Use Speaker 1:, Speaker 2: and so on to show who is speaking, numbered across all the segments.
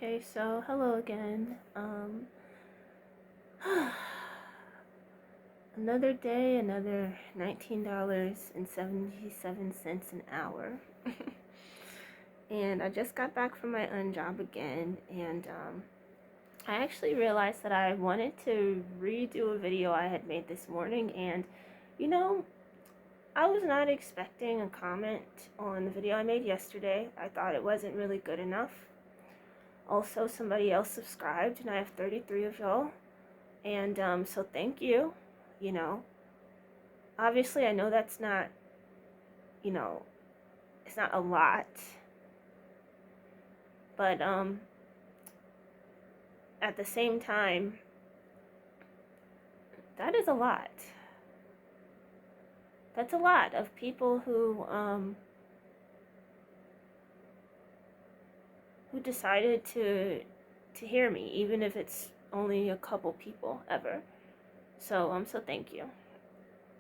Speaker 1: Okay, so hello again. Another day, another $19.77 an hour. And I just got back from my job again, and I actually realized that I wanted to redo a video I had made this morning, and you know, I was not expecting a comment on the video I made yesterday. I thought it wasn't really good enough. Also, somebody else subscribed, and I have 33 of y'all. And so thank you. You know, obviously, I know that's not, you know, it's not a lot, but at the same time, that is a lot. That's a lot of people who decided to hear me, even if it's only a couple people ever. So thank you.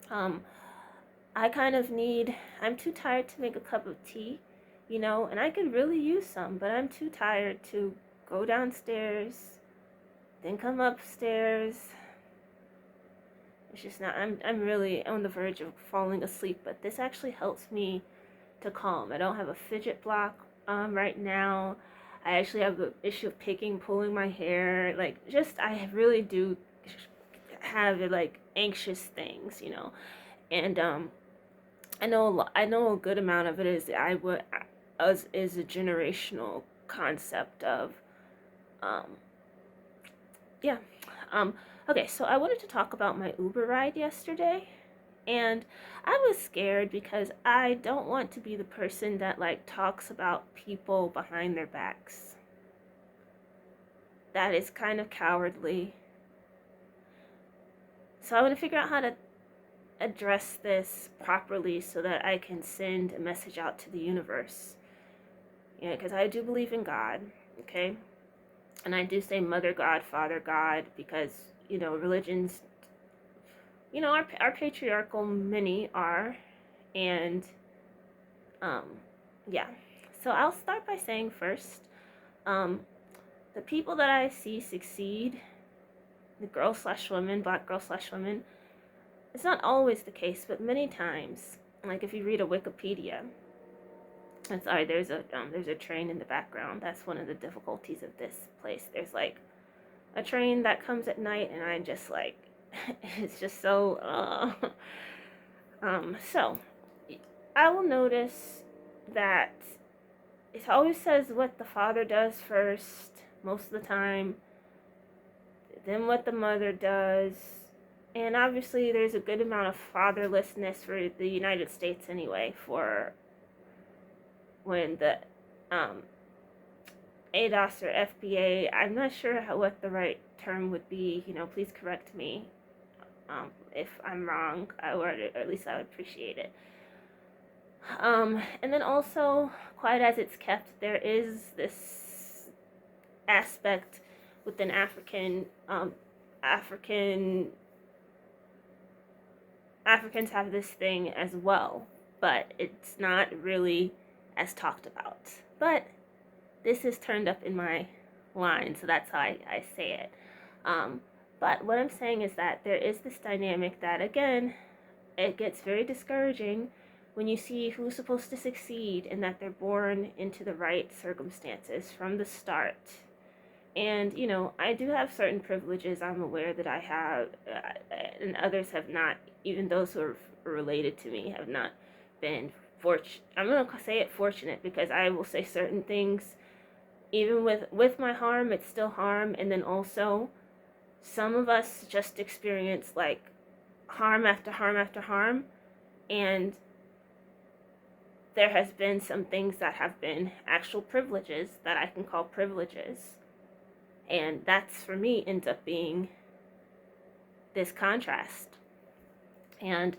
Speaker 1: I kind of I'm too tired to make a cup of tea, and I could really use some, but I'm too tired to go downstairs, then come upstairs. It's just not, I'm really on the verge of falling asleep, but this actually helps me to calm. I don't have a fidget block right now. I actually have the issue of pulling my hair. I really do have like anxious things, and I know a good amount of it is is a generational concept of um yeah. Okay, so I wanted to talk about my Uber ride yesterday, and I was scared because I don't want to be the person that talks about people behind their backs. That is kind of cowardly. So I want to figure out how to address this properly so that I can send a message out to the universe. Because I do believe in God, okay? And I do say Mother God, Father God, because, religions, our patriarchal many are. And, yeah. So I'll start by saying first, the people that I see succeed, the girl/women, black girl/women, it's not always the case, but many times, like if you read a Wikipedia, I'm sorry, there's a train in the background. That's one of the difficulties of this place. There's a train that comes at night, and I just it's just so. So I will notice that it always says what the father does first, most of the time, then what the mother does. And obviously, there's a good amount of fatherlessness for the United States anyway, for when the ADOS or FBA, I'm not sure what the right term would be. Please correct me if I'm wrong, or at least I would appreciate it. And then also, quiet as it's kept, there is this aspect within Africans have this thing as well, but it's not really as talked about. But this is turned up in my line, so that's how I say it. But what I'm saying is that there is this dynamic that, again, it gets very discouraging when you see who's supposed to succeed and that they're born into the right circumstances from the start. And, I do have certain privileges I'm aware that I have, and others have not. Even those who are related to me have not been fortunate. I'm going to say it fortunate, because I will say certain things, even with my harm, it's still harm. And then also, some of us just experience harm after harm after harm. And there has been some things that have been actual privileges that I can call privileges. And that's, for me, ends up being this contrast. And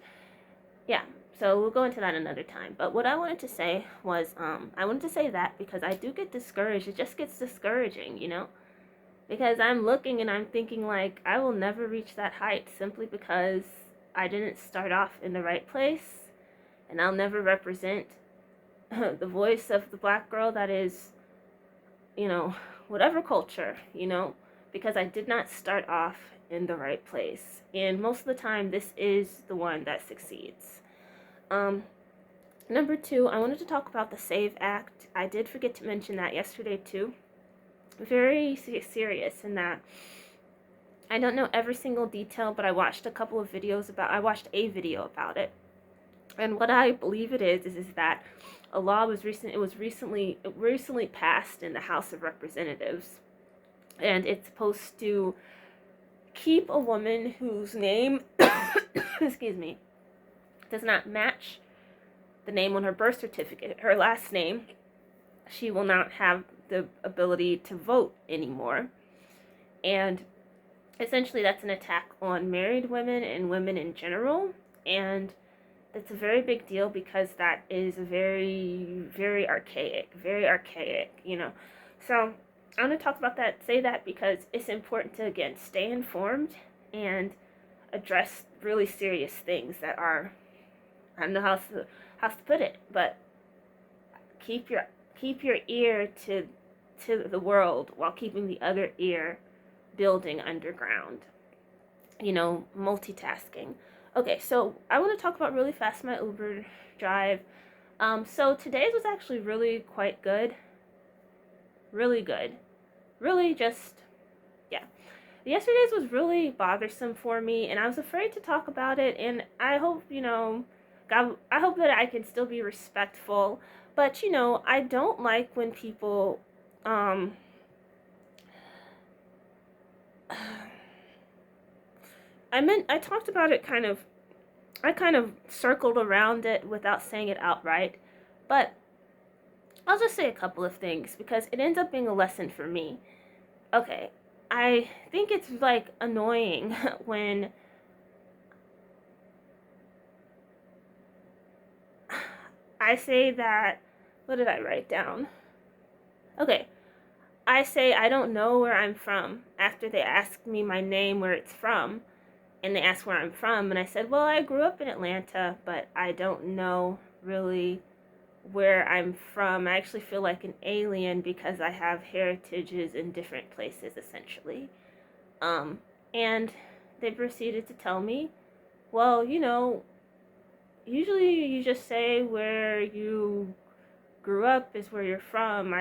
Speaker 1: yeah, so we'll go into that another time. But what I wanted to say was, I wanted to say that because I do get discouraged. It just gets discouraging, because I'm looking and I'm thinking I will never reach that height simply because I didn't start off in the right place, and I'll never represent the voice of the black girl that is, whatever culture, because I did not start off in the right place. And most of the time, this is the one that succeeds. Number two, I wanted to talk about the SAVE Act. I did forget to mention that yesterday too. Very serious in that I don't know every single detail, but I watched a video about it. And what I believe it is that a law was recently passed in the House of Representatives, and it's supposed to keep a woman whose name excuse me, does not match the name on her birth certificate, her last name. She will not have the ability to vote anymore. And essentially that's an attack on married women and women in general, and it's a very big deal because that is very archaic, So I'm going to talk about that, say that, because it's important to, again, stay informed and address really serious things that are, I don't know how to put it, but keep your ear to the world while keeping the other ear building underground. Multitasking. Okay, so I want to talk about really fast my Uber drive. So today's was actually really quite good. Really good. Really just, yeah. Yesterday's was really bothersome for me, and I was afraid to talk about it, and I hope, God, I hope that I can still be respectful, but, I don't like when people, I talked about it I kind of circled around it without saying it outright, but I'll just say a couple of things because it ends up being a lesson for me. Okay, I think it's like annoying when I say that, what did I write down? Okay, I say I don't know where I'm from after they ask me my name, where it's from, and they asked where I'm from, and I said, well, I grew up in Atlanta, but I don't know really where I'm from. I actually feel like an alien because I have heritages in different places, essentially. And they proceeded to tell me, well, usually you just say where you grew up is where you're from.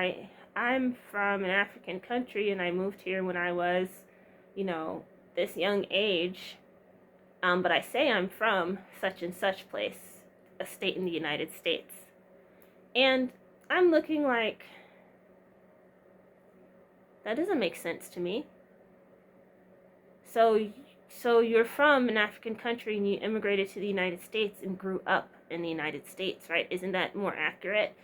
Speaker 1: I'm from an African country, and I moved here when I was, this young age. But I say I'm from such and such place, a state in the United States. And I'm looking like, that doesn't make sense to me. So you're from an African country and you immigrated to the United States and grew up in the United States, right? Isn't that more accurate?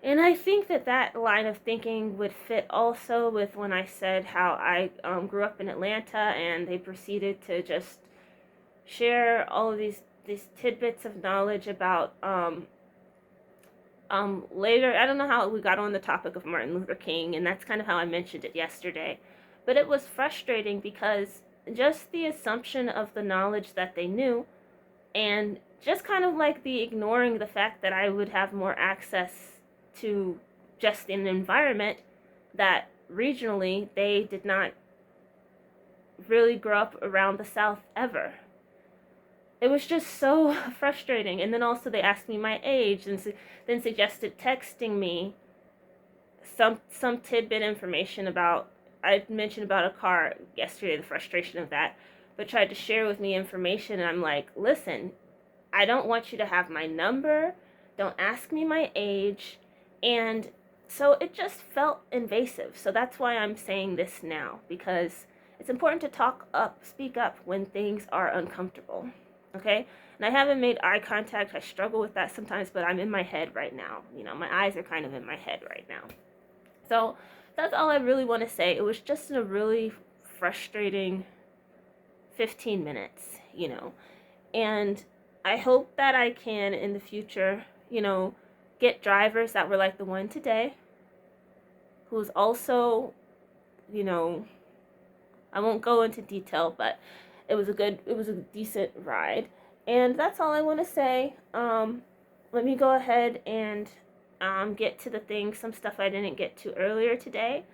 Speaker 1: And I think that line of thinking would fit also with when I said how I grew up in Atlanta, and they proceeded to just share all of these tidbits of knowledge about later. I don't know how we got on the topic of Martin Luther King, and that's kind of how I mentioned it yesterday. But it was frustrating because just the assumption of the knowledge that they knew, and just kind of like the ignoring the fact that I would have more access to just an environment that regionally they did not really grow up around the South ever. It was just so frustrating. And then also they asked me my age and then suggested texting me some tidbit information about, I mentioned about a car yesterday, the frustration of that, but tried to share with me information, and I'm like, listen, I don't want you to have my number, don't ask me my age, and so it just felt invasive. So that's why I'm saying this now, because it's important to speak up when things are uncomfortable, okay? And I haven't made eye contact. I struggle with that sometimes, but I'm in my head right now. My eyes are kind of in my head right now. So that's all I really want to say. It was just a really frustrating 15 minutes, and I hope that I can in the future, get drivers that were like the one today, who's also, I won't go into detail, but it was a decent ride. And that's all I want to say. Let me go ahead and get to some stuff I didn't get to earlier today.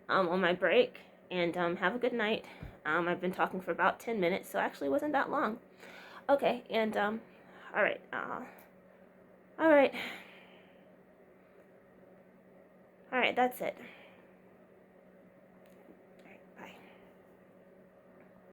Speaker 1: on my break. And have a good night. I've been talking for about 10 minutes, so actually wasn't that long. Okay, and all right, all right, all right. That's it.